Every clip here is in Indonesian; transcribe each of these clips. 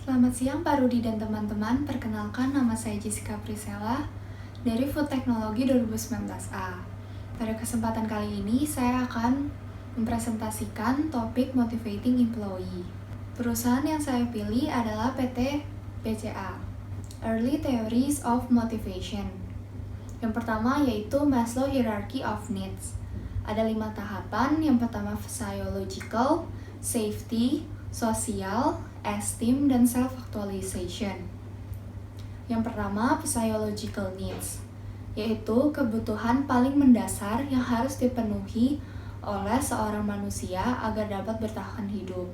Selamat siang Pak Rudi dan teman-teman, perkenalkan nama saya Jessica Priscilla dari Food Technology 2019A. Pada kesempatan kali ini saya akan mempresentasikan topik Motivating Employee. Perusahaan yang saya pilih adalah PT BCA, Early Theories of Motivation. Yang pertama yaitu Maslow Hierarchy of Needs. Ada 5 tahapan, yang pertama physiological, safety, social, esteem, dan self-actualization. Yang pertama, physiological needs, yaitu kebutuhan paling mendasar yang harus dipenuhi oleh seorang manusia agar dapat bertahan hidup.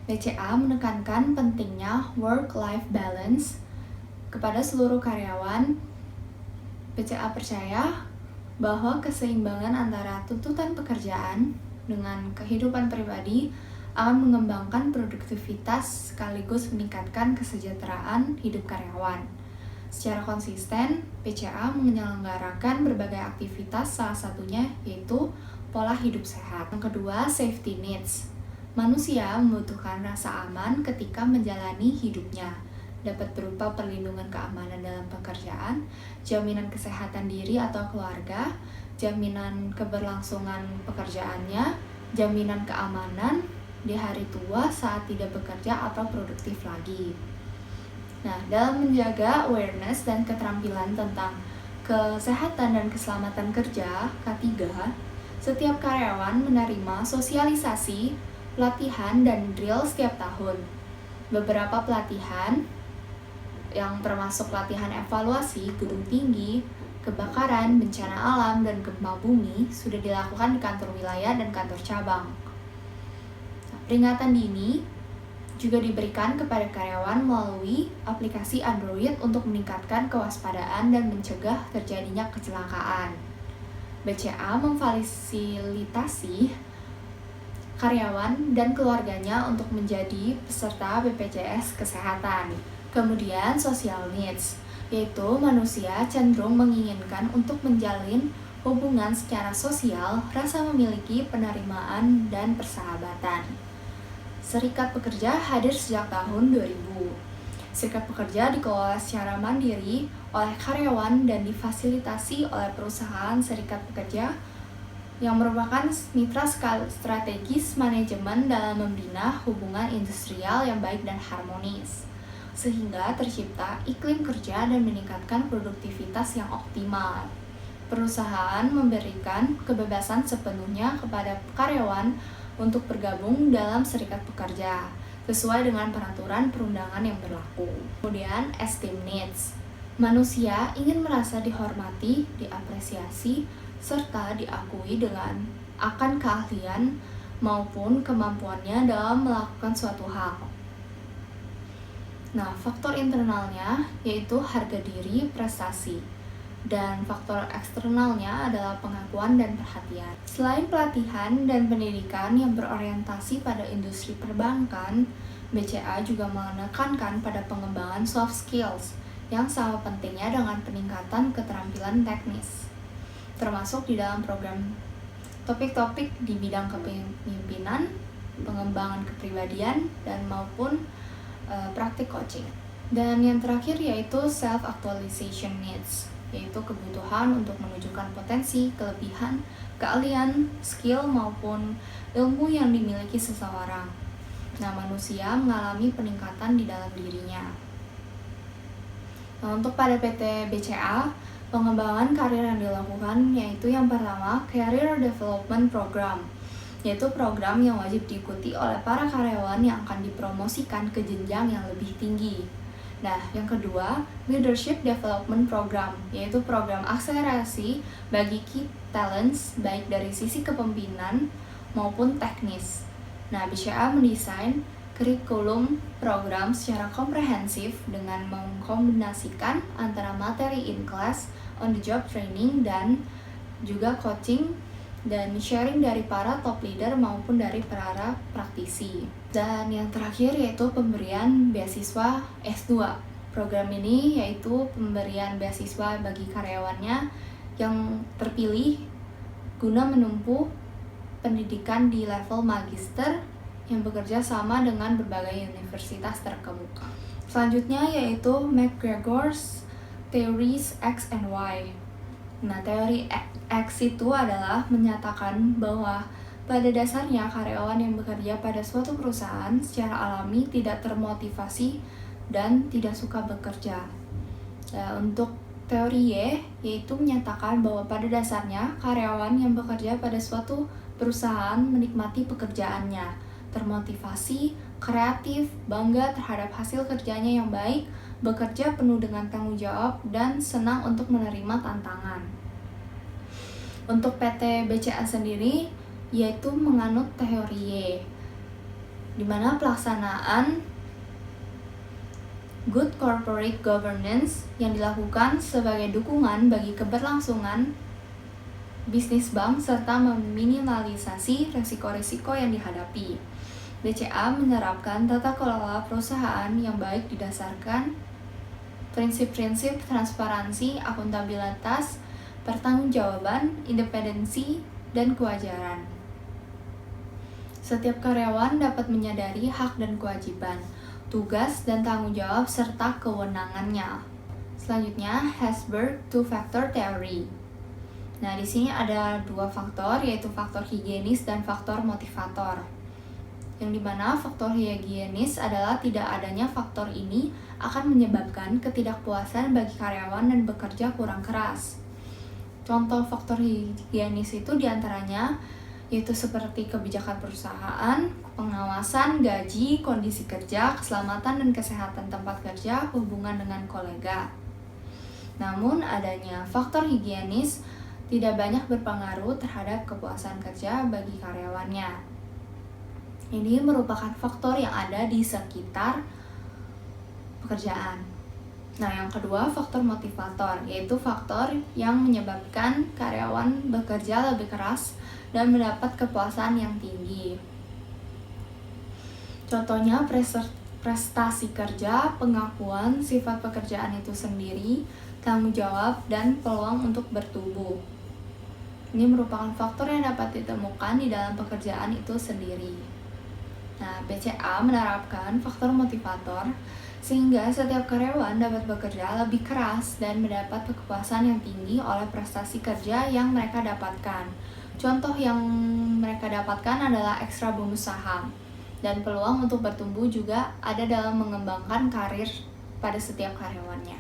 BCA menekankan pentingnya work-life balance kepada seluruh karyawan. BCA percaya bahwa keseimbangan antara tuntutan pekerjaan dengan kehidupan pribadi akan mengembangkan produktivitas sekaligus meningkatkan kesejahteraan hidup karyawan. Secara konsisten, BCA menyelenggarakan berbagai aktivitas, salah satunya yaitu pola hidup sehat. Yang kedua, safety needs. Manusia membutuhkan rasa aman ketika menjalani hidupnya, dapat berupa perlindungan keamanan dalam pekerjaan, jaminan kesehatan diri atau keluarga, jaminan keberlangsungan pekerjaannya, jaminan keamanan di hari tua saat tidak bekerja atau produktif lagi. Nah, dalam menjaga awareness dan keterampilan tentang kesehatan dan keselamatan kerja, K3, setiap karyawan menerima sosialisasi, pelatihan, dan drill setiap tahun. Beberapa pelatihan yang termasuk pelatihan evaluasi gedung tinggi, kebakaran, bencana alam, dan gempa bumi sudah dilakukan di kantor wilayah dan kantor cabang. Peringatan dini juga diberikan kepada karyawan melalui aplikasi Android untuk meningkatkan kewaspadaan dan mencegah terjadinya kecelakaan. BCA memfasilitasi karyawan dan keluarganya untuk menjadi peserta BPJS Kesehatan. Kemudian social needs, yaitu manusia cenderung menginginkan untuk menjalin hubungan secara sosial, rasa memiliki penerimaan dan persahabatan. Serikat Pekerja hadir sejak tahun 2000. Serikat Pekerja dikelola secara mandiri oleh karyawan dan difasilitasi oleh perusahaan serikat pekerja yang merupakan mitra strategis manajemen dalam membina hubungan industrial yang baik dan harmonis, sehingga tercipta iklim kerja dan meningkatkan produktivitas yang optimal. Perusahaan memberikan kebebasan sepenuhnya kepada karyawan untuk bergabung dalam serikat pekerja sesuai dengan peraturan perundangan yang berlaku. Kemudian, esteem needs. Manusia ingin merasa dihormati, diapresiasi, serta diakui dengan akan keahlian maupun kemampuannya dalam melakukan suatu hal. Nah, faktor internalnya yaitu harga diri, prestasi, dan faktor eksternalnya adalah pengakuan dan perhatian. Selain pelatihan dan pendidikan yang berorientasi pada industri perbankan, BCA juga menekankan pada pengembangan soft skills yang sama pentingnya dengan peningkatan keterampilan teknis, termasuk di dalam program topik-topik di bidang kepemimpinan, pengembangan kepribadian, dan maupun praktik coaching. Dan yang terakhir yaitu self-actualization needs, yaitu kebutuhan untuk menunjukkan potensi, kelebihan, keahlian, skill, maupun ilmu yang dimiliki seseorang. Nah, manusia mengalami peningkatan di dalam dirinya. Nah, untuk pada PT BCA, pengembangan karir yang dilakukan yaitu yang pertama, Career Development Program, yaitu program yang wajib diikuti oleh para karyawan yang akan dipromosikan ke jenjang yang lebih tinggi. Nah, yang kedua, Leadership Development Program, yaitu program akselerasi bagi key talents baik dari sisi kepemimpinan maupun teknis. Nah, BCA mendesain kurikulum program secara komprehensif dengan mengkombinasikan antara materi in class, on the job training, dan juga coaching dan sharing dari para top leader maupun dari para praktisi. Dan yang terakhir yaitu pemberian beasiswa S2. Program ini yaitu pemberian beasiswa bagi karyawannya yang terpilih guna menempuh pendidikan di level magister yang bekerja sama dengan berbagai universitas terkemuka. Selanjutnya yaitu McGregor's Theories X and Y. Nah, teori X itu adalah menyatakan bahwa pada dasarnya karyawan yang bekerja pada suatu perusahaan secara alami tidak termotivasi dan tidak suka bekerja. Nah, untuk teori Y yaitu menyatakan bahwa pada dasarnya karyawan yang bekerja pada suatu perusahaan menikmati pekerjaannya, termotivasi, kreatif, bangga terhadap hasil kerjanya yang baik, bekerja penuh dengan tanggung jawab, dan senang untuk menerima tantangan. Untuk PT BCA sendiri yaitu menganut teori Y, di mana pelaksanaan good corporate governance yang dilakukan sebagai dukungan bagi keberlangsungan bisnis bank serta meminimalisasi risiko-risiko yang dihadapi. BCA menerapkan tata kelola perusahaan yang baik didasarkan prinsip-prinsip transparansi, akuntabilitas, pertanggungjawaban, independensi, dan kewajaran. Setiap karyawan dapat menyadari hak dan kewajiban, tugas dan tanggung jawab serta kewenangannya. Selanjutnya, Herzberg two-factor theory. Nah, di sini ada dua faktor, yaitu faktor higienis dan faktor motivator. Yang dimana faktor higienis adalah tidak adanya faktor ini akan menyebabkan ketidakpuasan bagi karyawan dan bekerja kurang keras. Contoh faktor higienis itu diantaranya yaitu seperti kebijakan perusahaan, pengawasan, gaji, kondisi kerja, keselamatan dan kesehatan tempat kerja, hubungan dengan kolega. Namun adanya faktor higienis tidak banyak berpengaruh terhadap kepuasan kerja bagi karyawannya. Ini merupakan faktor yang ada di sekitar pekerjaan. Nah, yang kedua faktor motivator, yaitu faktor yang menyebabkan karyawan bekerja lebih keras dan mendapat kepuasan yang tinggi. Contohnya prestasi kerja, pengakuan, sifat pekerjaan itu sendiri, tanggung jawab, dan peluang untuk bertumbuh. Ini merupakan faktor yang dapat ditemukan di dalam pekerjaan itu sendiri. Nah, BCA menerapkan faktor motivator sehingga setiap karyawan dapat bekerja lebih keras dan mendapat kepuasan yang tinggi oleh prestasi kerja yang mereka dapatkan. Contoh yang mereka dapatkan adalah ekstra bonus saham, dan peluang untuk bertumbuh juga ada dalam mengembangkan karir pada setiap karyawannya.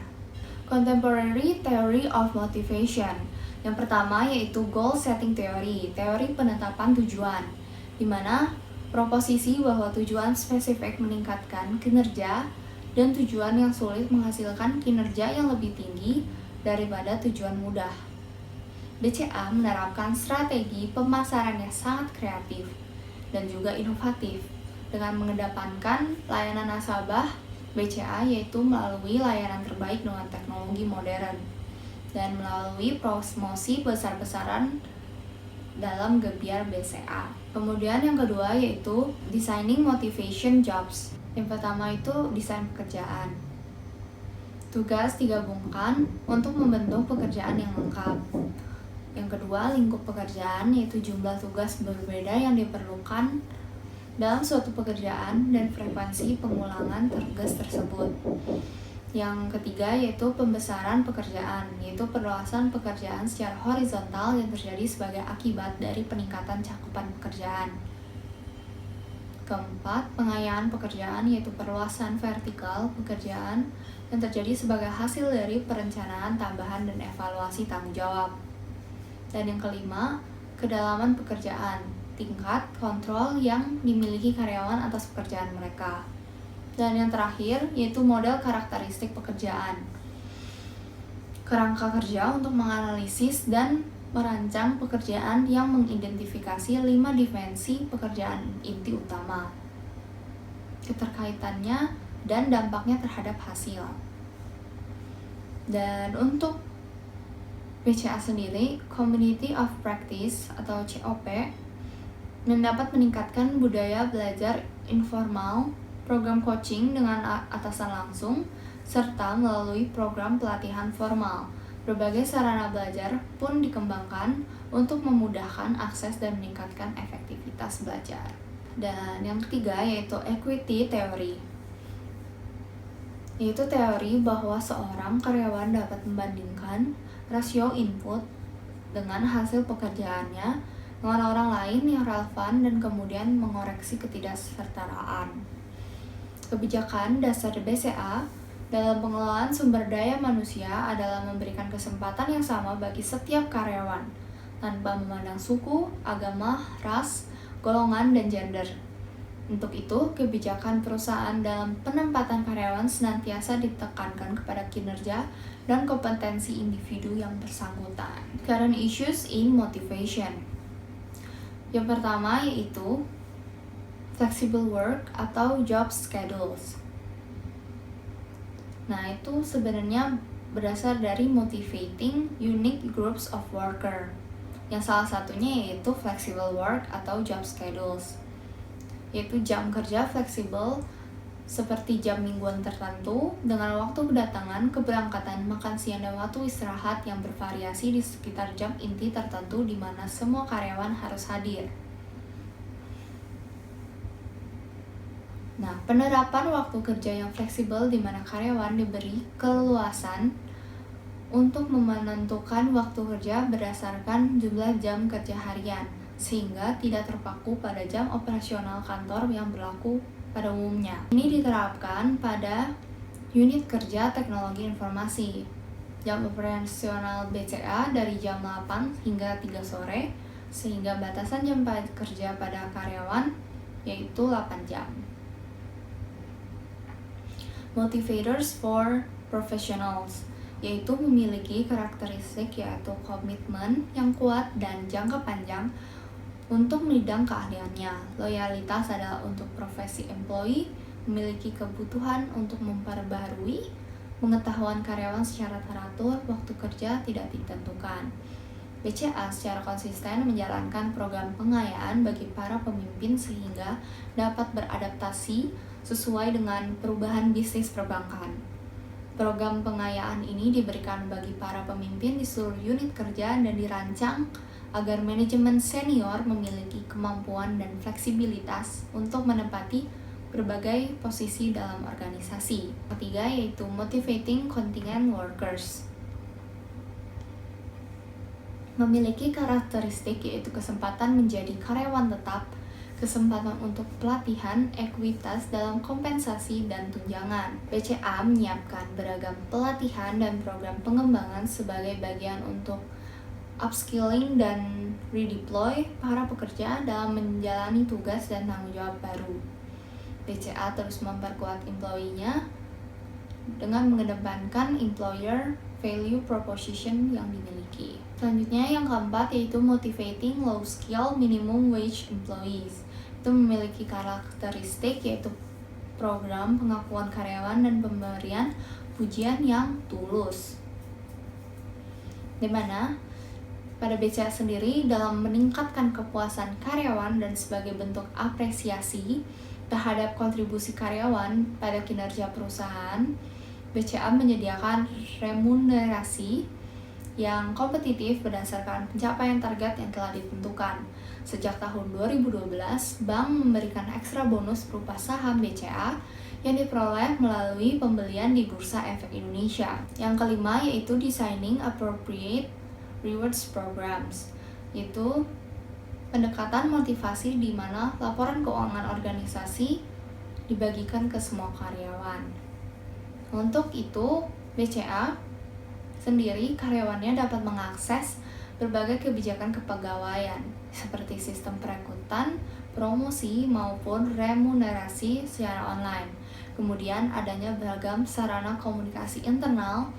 Contemporary Theory of Motivation. Yang pertama yaitu Goal Setting Theory, teori penetapan tujuan, di mana proposisi bahwa tujuan spesifik meningkatkan kinerja dan tujuan yang sulit menghasilkan kinerja yang lebih tinggi daripada tujuan mudah. BCA menerapkan strategi pemasaran yang sangat kreatif dan juga inovatif dengan mengedepankan layanan nasabah BCA, yaitu melalui layanan terbaik dengan teknologi modern dan melalui promosi besar-besaran dalam gebiar BCA. Kemudian yang kedua yaitu Designing Motivation Jobs. Yang pertama itu desain pekerjaan. Tugas digabungkan untuk membentuk pekerjaan yang lengkap. Yang kedua, lingkup pekerjaan, yaitu jumlah tugas berbeda yang diperlukan dalam suatu pekerjaan dan frekuensi pengulangan tugas tersebut. Yang ketiga yaitu pembesaran pekerjaan, yaitu perluasan pekerjaan secara horizontal yang terjadi sebagai akibat dari peningkatan cakupan pekerjaan. Keempat, pengayaan pekerjaan, yaitu perluasan vertikal pekerjaan yang terjadi sebagai hasil dari perencanaan tambahan dan evaluasi tanggung jawab. Dan yang kelima, kedalaman pekerjaan, tingkat kontrol yang dimiliki karyawan atas pekerjaan mereka. Dan yang terakhir, yaitu model karakteristik pekerjaan. Kerangka kerja untuk menganalisis dan merancang pekerjaan yang mengidentifikasi 5 dimensi pekerjaan inti utama, keterkaitannya, dan dampaknya terhadap hasil. Dan untuk BCA sendiri, Community of Practice atau COP, dapat meningkatkan budaya belajar informal, program coaching dengan atasan langsung, serta melalui program pelatihan formal. Berbagai sarana belajar pun dikembangkan untuk memudahkan akses dan meningkatkan efektivitas belajar. Dan yang ketiga yaitu equity theory, yaitu teori bahwa seorang karyawan dapat membandingkan rasio input dengan hasil pekerjaannya dengan orang lain yang relevan dan kemudian mengoreksi ketidaksertaan. Kebijakan dasar BCA dalam pengelolaan sumber daya manusia adalah memberikan kesempatan yang sama bagi setiap karyawan tanpa memandang suku, agama, ras, golongan, dan gender. Untuk itu, kebijakan perusahaan dalam penempatan karyawan senantiasa ditekankan kepada kinerja dan kompetensi individu yang bersangkutan. Current issues in motivation. Yang pertama yaitu flexible work atau job schedules. Nah, itu sebenarnya berasal dari motivating unique groups of worker. Yang salah satunya yaitu flexible work atau job schedules, yaitu jam kerja fleksibel seperti jam mingguan tertentu dengan waktu kedatangan, keberangkatan, makan siang, dan waktu istirahat yang bervariasi di sekitar jam inti tertentu di mana semua karyawan harus hadir. Nah, penerapan waktu kerja yang fleksibel di mana karyawan diberi keleluasan untuk menentukan waktu kerja berdasarkan jumlah jam kerja harian, sehingga tidak terpaku pada jam operasional kantor yang berlaku pada umumnya. Ini diterapkan pada unit kerja teknologi informasi. Jam operasional BCA dari jam 8 hingga 3 sore, sehingga batasan jam kerja pada karyawan yaitu 8 jam. Motivators for professionals, yaitu memiliki karakteristik yaitu komitmen yang kuat dan jangka panjang untuk bidang keahliannya. Loyalitas adalah untuk profesi employee, memiliki kebutuhan untuk memperbarui pengetahuan karyawan secara teratur, waktu kerja tidak ditentukan. BCA secara konsisten menjalankan program pengayaan bagi para pemimpin sehingga dapat beradaptasi sesuai dengan perubahan bisnis perbankan. Program pengayaan ini diberikan bagi para pemimpin di seluruh unit kerja dan dirancang agar manajemen senior memiliki kemampuan dan fleksibilitas untuk menempati berbagai posisi dalam organisasi. Ketiga yaitu motivating contingent workers. Memiliki karakteristik yaitu kesempatan menjadi karyawan tetap, kesempatan untuk pelatihan, ekuitas dalam kompensasi dan tunjangan. BCA menyiapkan beragam pelatihan dan program pengembangan sebagai bagian untuk upskilling dan redeploy para pekerja dalam menjalani tugas dan tanggung jawab baru. BCA terus memperkuat employee-nya dengan mengedepankan employer value proposition yang dimiliki. Selanjutnya yang keempat yaitu motivating low skill minimum wage employees. Itu memiliki karakteristik yaitu program pengakuan karyawan dan pemberian pujian yang tulus. Di mana pada BCA sendiri dalam meningkatkan kepuasan karyawan dan sebagai bentuk apresiasi terhadap kontribusi karyawan pada kinerja perusahaan, BCA menyediakan remunerasi yang kompetitif berdasarkan pencapaian target yang telah ditentukan. Sejak tahun 2012, bank memberikan ekstra bonus berupa saham BCA yang diperoleh melalui pembelian di Bursa Efek Indonesia. Yang kelima yaitu designing appropriate rewards programs, yaitu pendekatan motivasi di mana laporan keuangan organisasi dibagikan ke semua karyawan. Untuk itu, BCA sendiri karyawannya dapat mengakses berbagai kebijakan kepegawaian seperti sistem perekrutan, promosi maupun remunerasi secara online. Kemudian adanya beragam sarana komunikasi internal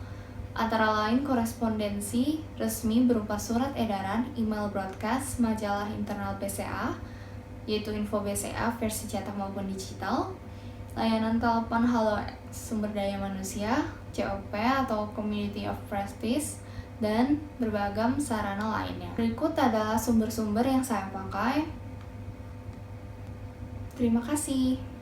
antara lain korespondensi resmi berupa surat edaran, email broadcast, majalah internal BCA yaitu Info BCA versi cetak maupun digital, layanan telepon halo sumber daya manusia, COP atau Community of Practice, dan berbagai sarana lainnya. Berikut adalah sumber-sumber yang saya pakai. Terima kasih.